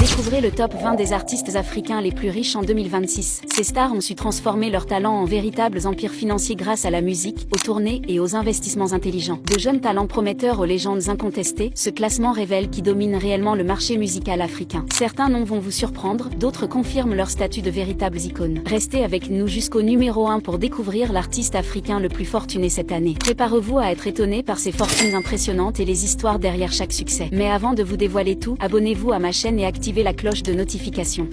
Découvrez le top 20 des artistes africains les plus riches en 2026. Ces stars ont su transformer leurs talents en véritables empires financiers grâce à la musique, aux tournées et aux investissements intelligents. De jeunes talents prometteurs aux légendes incontestées, ce classement révèle qui domine réellement le marché musical africain. Certains noms vont vous surprendre, d'autres confirment leur statut de véritables icônes. Restez avec nous jusqu'au numéro 1 pour découvrir l'artiste africain le plus fortuné cette année. Préparez-vous à être étonné par ses fortunes impressionnantes et les histoires derrière chaque succès. Mais avant de vous dévoiler tout, abonnez-vous à ma chaîne et activez la cloche de notification.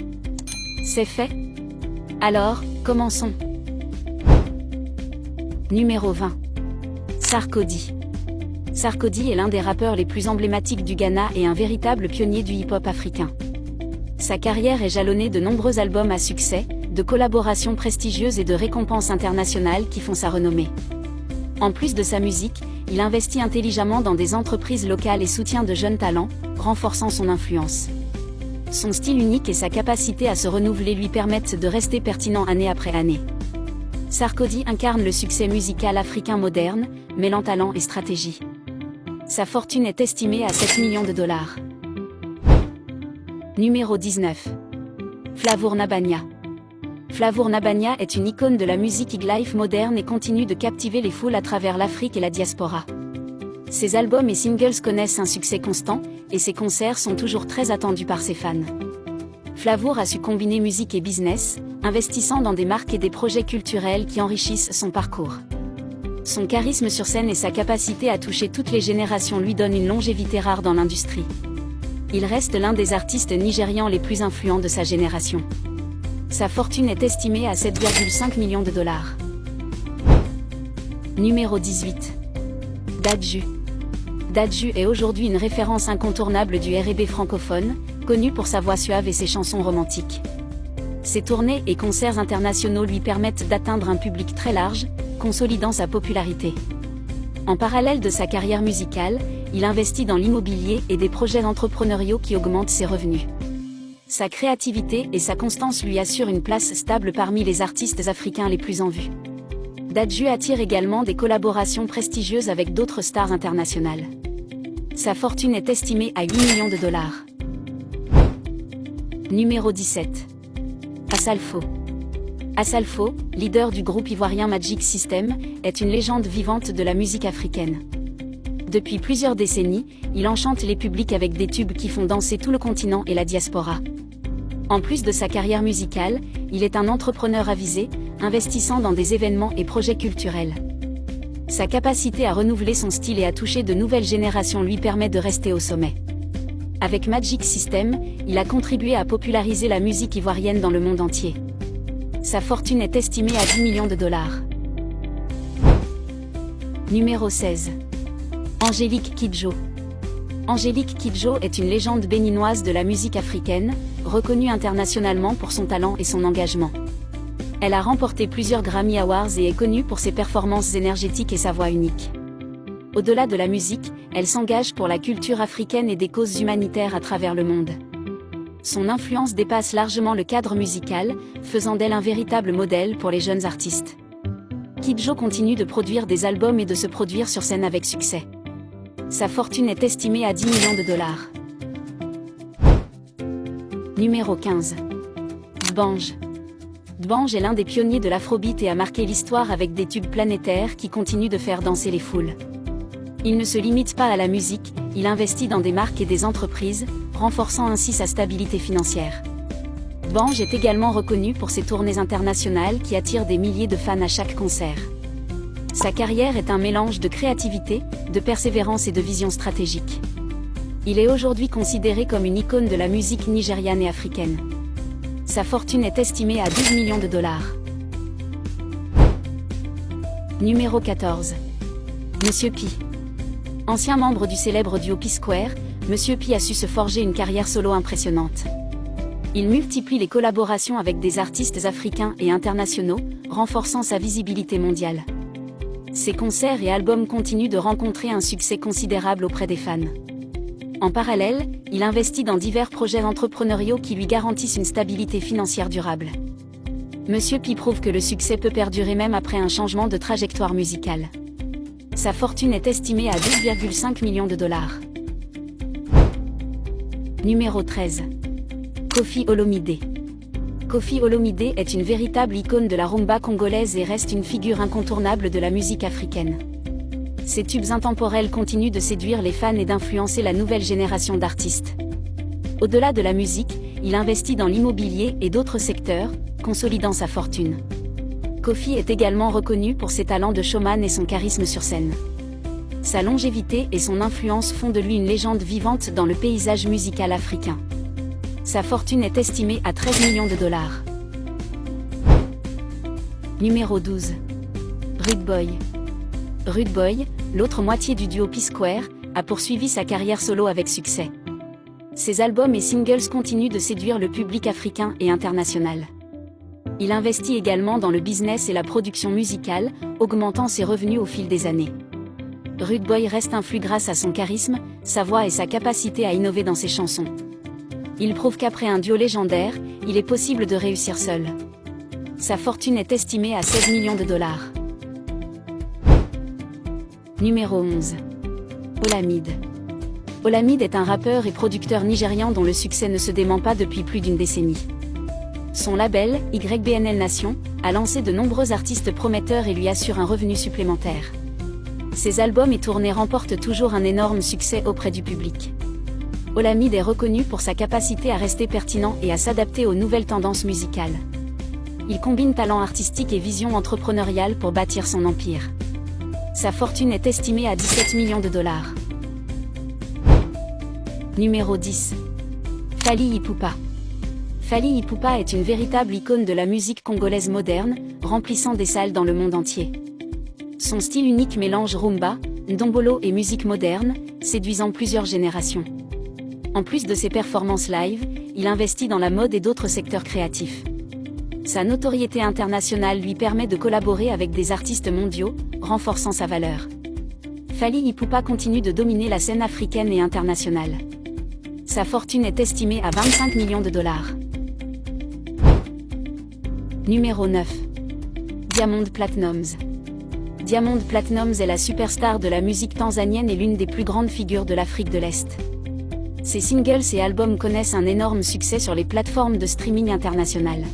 C'est fait? Alors, commençons. Numéro 20. Sarkodie. Sarkodie est l'un des rappeurs les plus emblématiques du Ghana et un véritable pionnier du hip-hop africain. Sa carrière est jalonnée de nombreux albums à succès, de collaborations prestigieuses et de récompenses internationales qui font sa renommée. En plus de sa musique, il investit intelligemment dans des entreprises locales et soutient de jeunes talents, renforçant son influence. Son style unique et sa capacité à se renouveler lui permettent de rester pertinent année après année. Sarkodie incarne le succès musical africain moderne, mêlant talent et stratégie. Sa fortune est estimée à 7 millions de dollars. Numéro 19. Flavour Nabanya. Flavour Nabanya est une icône de la musique highlife moderne et continue de captiver les foules à travers l'Afrique et la diaspora. Ses albums et singles connaissent un succès constant, et ses concerts sont toujours très attendus par ses fans. Flavour a su combiner musique et business, investissant dans des marques et des projets culturels qui enrichissent son parcours. Son charisme sur scène et sa capacité à toucher toutes les générations lui donnent une longévité rare dans l'industrie. Il reste l'un des artistes nigérians les plus influents de sa génération. Sa fortune est estimée à 7,5 millions de dollars. Numéro 18. Dadju. Dadju est aujourd'hui une référence incontournable du R&B francophone, connu pour sa voix suave et ses chansons romantiques. Ses tournées et concerts internationaux lui permettent d'atteindre un public très large, consolidant sa popularité. En parallèle de sa carrière musicale, il investit dans l'immobilier et des projets entrepreneuriaux qui augmentent ses revenus. Sa créativité et sa constance lui assurent une place stable parmi les artistes africains les plus en vue. Dadju attire également des collaborations prestigieuses avec d'autres stars internationales. Sa fortune est estimée à 8 millions de dollars. Numéro 17. Assalfo. Assalfo, leader du groupe ivoirien Magic System, est une légende vivante de la musique africaine. Depuis plusieurs décennies, il enchante les publics avec des tubes qui font danser tout le continent et la diaspora. En plus de sa carrière musicale, il est un entrepreneur avisé, investissant dans des événements et projets culturels. Sa capacité à renouveler son style et à toucher de nouvelles générations lui permet de rester au sommet. Avec Magic System, il a contribué à populariser la musique ivoirienne dans le monde entier. Sa fortune est estimée à 10 millions de dollars. Numéro 16. Angélique Kidjo. Angélique Kidjo est une légende béninoise de la musique africaine, reconnue internationalement pour son talent et son engagement. Elle a remporté plusieurs Grammy Awards et est connue pour ses performances énergétiques et sa voix unique. Au-delà de la musique, elle s'engage pour la culture africaine et des causes humanitaires à travers le monde. Son influence dépasse largement le cadre musical, faisant d'elle un véritable modèle pour les jeunes artistes. Kidjo continue de produire des albums et de se produire sur scène avec succès. Sa fortune est estimée à 10 millions de dollars. Numéro 15. D'banj. D'banj est l'un des pionniers de l'afrobeat et a marqué l'histoire avec des tubes planétaires qui continuent de faire danser les foules. Il ne se limite pas à la musique, il investit dans des marques et des entreprises, renforçant ainsi sa stabilité financière. D'banj est également reconnu pour ses tournées internationales qui attirent des milliers de fans à chaque concert. Sa carrière est un mélange de créativité, de persévérance et de vision stratégique. Il est aujourd'hui considéré comme une icône de la musique nigériane et africaine. Sa fortune est estimée à 12 millions de dollars. Numéro 14. Monsieur P. Ancien membre du célèbre duo P-Square, Monsieur P a su se forger une carrière solo impressionnante. Il multiplie les collaborations avec des artistes africains et internationaux, renforçant sa visibilité mondiale. Ses concerts et albums continuent de rencontrer un succès considérable auprès des fans. En parallèle, il investit dans divers projets entrepreneuriaux qui lui garantissent une stabilité financière durable. Monsieur P prouve que le succès peut perdurer même après un changement de trajectoire musicale. Sa fortune est estimée à 12,5 millions de dollars. Numéro 13. Koffi Olomide. Koffi Olomide est une véritable icône de la rumba congolaise et reste une figure incontournable de la musique africaine. Ses tubes intemporels continuent de séduire les fans et d'influencer la nouvelle génération d'artistes. Au-delà de la musique, il investit dans l'immobilier et d'autres secteurs, consolidant sa fortune. Koffi est également reconnu pour ses talents de showman et son charisme sur scène. Sa longévité et son influence font de lui une légende vivante dans le paysage musical africain. Sa fortune est estimée à 13 millions de dollars. Numéro 12. Rude Boy. Rude Boy, l'autre moitié du duo P-Square, a poursuivi sa carrière solo avec succès. Ses albums et singles continuent de séduire le public africain et international. Il investit également dans le business et la production musicale, augmentant ses revenus au fil des années. Rude Boy reste influent grâce à son charisme, sa voix et sa capacité à innover dans ses chansons. Il prouve qu'après un duo légendaire, il est possible de réussir seul. Sa fortune est estimée à 16 millions de dollars. Numéro 11. Olamide. Olamide est un rappeur et producteur nigérian dont le succès ne se dément pas depuis plus d'une décennie. Son label, YBNL Nation, a lancé de nombreux artistes prometteurs et lui assure un revenu supplémentaire. Ses albums et tournées remportent toujours un énorme succès auprès du public. Olamide est reconnu pour sa capacité à rester pertinent et à s'adapter aux nouvelles tendances musicales. Il combine talent artistique et vision entrepreneuriale pour bâtir son empire. Sa fortune est estimée à 17 millions de dollars. Numéro 10. Fally Ipupa. Fally Ipupa est une véritable icône de la musique congolaise moderne, remplissant des salles dans le monde entier. Son style unique mélange rumba, ndombolo et musique moderne, séduisant plusieurs générations. En plus de ses performances live, il investit dans la mode et d'autres secteurs créatifs. Sa notoriété internationale lui permet de collaborer avec des artistes mondiaux, renforçant sa valeur. Fally Ipupa continue de dominer la scène africaine et internationale. Sa fortune est estimée à 25 millions de dollars. Numéro 9. Diamond Platnumz. Diamond Platnumz est la superstar de la musique tanzanienne et l'une des plus grandes figures de l'Afrique de l'Est. Ses singles et albums connaissent un énorme succès sur les plateformes de streaming internationales.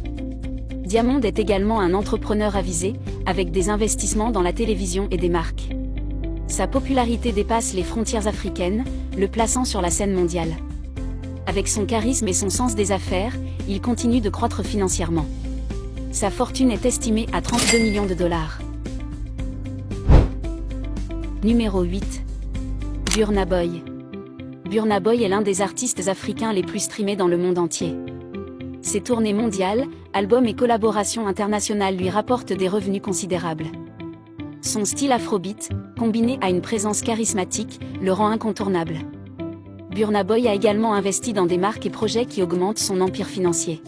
Diamond est également un entrepreneur avisé, avec des investissements dans la télévision et des marques. Sa popularité dépasse les frontières africaines, le plaçant sur la scène mondiale. Avec son charisme et son sens des affaires, il continue de croître financièrement. Sa fortune est estimée à 32 millions de dollars. Numéro 8. Burna Boy. Burna Boy est l'un des artistes africains les plus streamés dans le monde entier. Ses tournées mondiales, albums et collaborations internationales lui rapportent des revenus considérables. Son style afrobeat, combiné à une présence charismatique, le rend incontournable. Burna Boy a également investi dans des marques et projets qui augmentent son empire financier.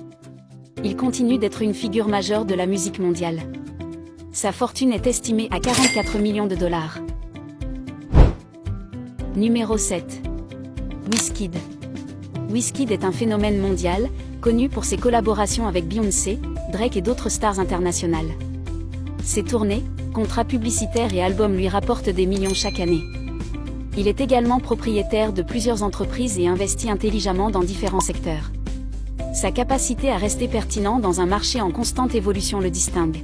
Il continue d'être une figure majeure de la musique mondiale. Sa fortune est estimée à 44 millions de dollars. Numéro 7. Wizkid. Wizkid est un phénomène mondial, connu pour ses collaborations avec Beyoncé, Drake et d'autres stars internationales. Ses tournées, contrats publicitaires et albums lui rapportent des millions chaque année. Il est également propriétaire de plusieurs entreprises et investit intelligemment dans différents secteurs. Sa capacité à rester pertinent dans un marché en constante évolution le distingue.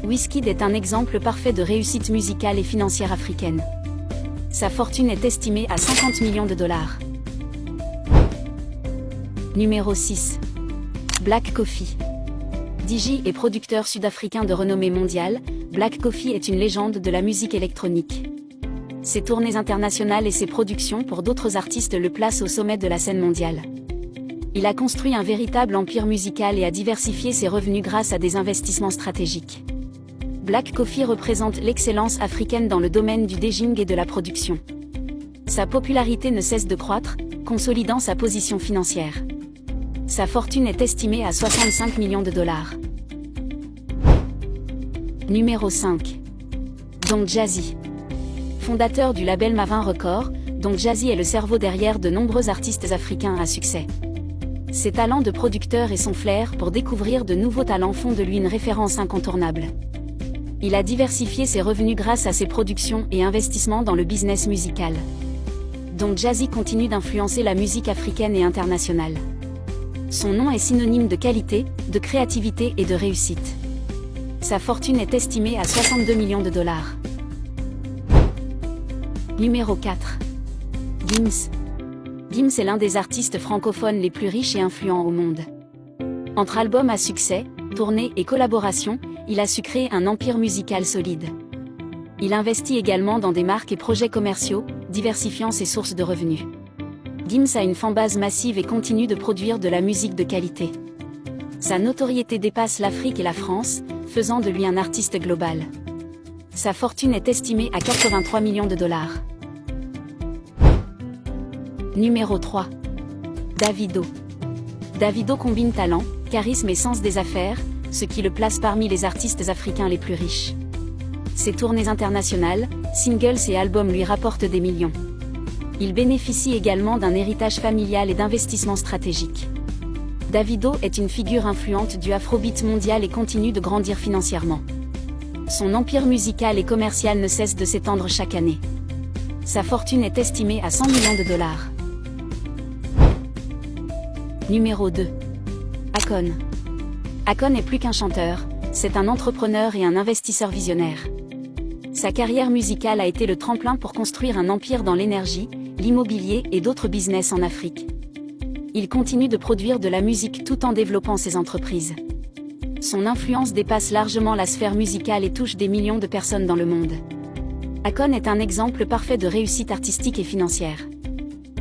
Wizkid est un exemple parfait de réussite musicale et financière africaine. Sa fortune est estimée à 50 millions de dollars. Numéro 6. Black Coffee. DJ et producteur sud-africain de renommée mondiale, Black Coffee est une légende de la musique électronique. Ses tournées internationales et ses productions pour d'autres artistes le placent au sommet de la scène mondiale. Il a construit un véritable empire musical et a diversifié ses revenus grâce à des investissements stratégiques. Black Coffee représente l'excellence africaine dans le domaine du DJing et de la production. Sa popularité ne cesse de croître, consolidant sa position financière. Sa fortune est estimée à 65 millions de dollars. Numéro 5. Don Jazzy. Fondateur du label Mavin Records, Don Jazzy est le cerveau derrière de nombreux artistes africains à succès. Ses talents de producteur et son flair pour découvrir de nouveaux talents font de lui une référence incontournable. Il a diversifié ses revenus grâce à ses productions et investissements dans le business musical. Don Jazzy continue d'influencer la musique africaine et internationale. Son nom est synonyme de qualité, de créativité et de réussite. Sa fortune est estimée à 62 millions de dollars. Numéro 4. Gims. Gims est l'un des artistes francophones les plus riches et influents au monde. Entre albums à succès, tournées et collaborations, il a su créer un empire musical solide. Il investit également dans des marques et projets commerciaux, diversifiant ses sources de revenus. Gims a une fanbase massive et continue de produire de la musique de qualité. Sa notoriété dépasse l'Afrique et la France, faisant de lui un artiste global. Sa fortune est estimée à 83 millions de dollars. Numéro 3. Davido. Davido combine talent, charisme et sens des affaires, ce qui le place parmi les artistes africains les plus riches. Ses tournées internationales, singles et albums lui rapportent des millions. Il bénéficie également d'un héritage familial et d'investissements stratégiques. Davido est une figure influente du afrobeat mondial et continue de grandir financièrement. Son empire musical et commercial ne cesse de s'étendre chaque année. Sa fortune est estimée à 100 millions de dollars. Numéro 2. Akon. Akon est plus qu'un chanteur, c'est un entrepreneur et un investisseur visionnaire. Sa carrière musicale a été le tremplin pour construire un empire dans l'énergie, l'immobilier et d'autres business en Afrique. Il continue de produire de la musique tout en développant ses entreprises. Son influence dépasse largement la sphère musicale et touche des millions de personnes dans le monde. Akon est un exemple parfait de réussite artistique et financière.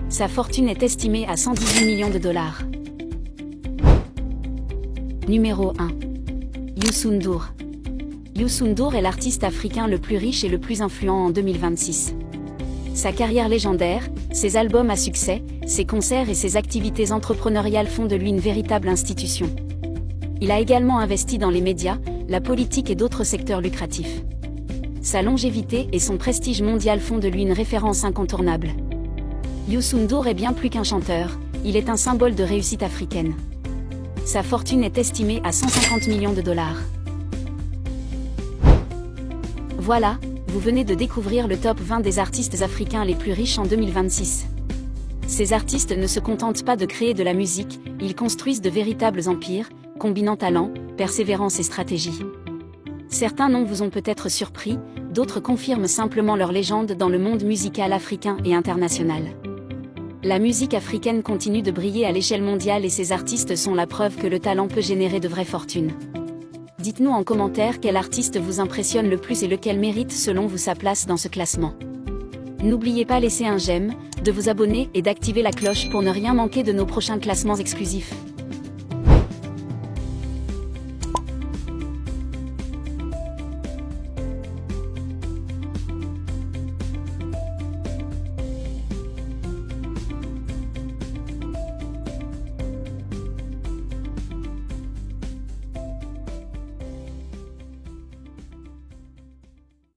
Sa fortune est estimée à 118 millions de dollars. Numéro 1. Youssou N'Dour. Youssou N'Dour est l'artiste africain le plus riche et le plus influent en 2026. Sa carrière légendaire, ses albums à succès, ses concerts et ses activités entrepreneuriales font de lui une véritable institution. Il a également investi dans les médias, la politique et d'autres secteurs lucratifs. Sa longévité et son prestige mondial font de lui une référence incontournable. Youssou N'Dour est bien plus qu'un chanteur, il est un symbole de réussite africaine. Sa fortune est estimée à 150 millions de dollars. Voilà, vous venez de découvrir le top 20 des artistes africains les plus riches en 2026. Ces artistes ne se contentent pas de créer de la musique, ils construisent de véritables empires, combinant talent, persévérance et stratégie. Certains noms vous ont peut-être surpris, d'autres confirment simplement leur légende dans le monde musical africain et international. La musique africaine continue de briller à l'échelle mondiale et ces artistes sont la preuve que le talent peut générer de vraies fortunes. Dites-nous en commentaire quel artiste vous impressionne le plus et lequel mérite selon vous sa place dans ce classement. N'oubliez pas de laisser un j'aime, de vous abonner et d'activer la cloche pour ne rien manquer de nos prochains classements exclusifs.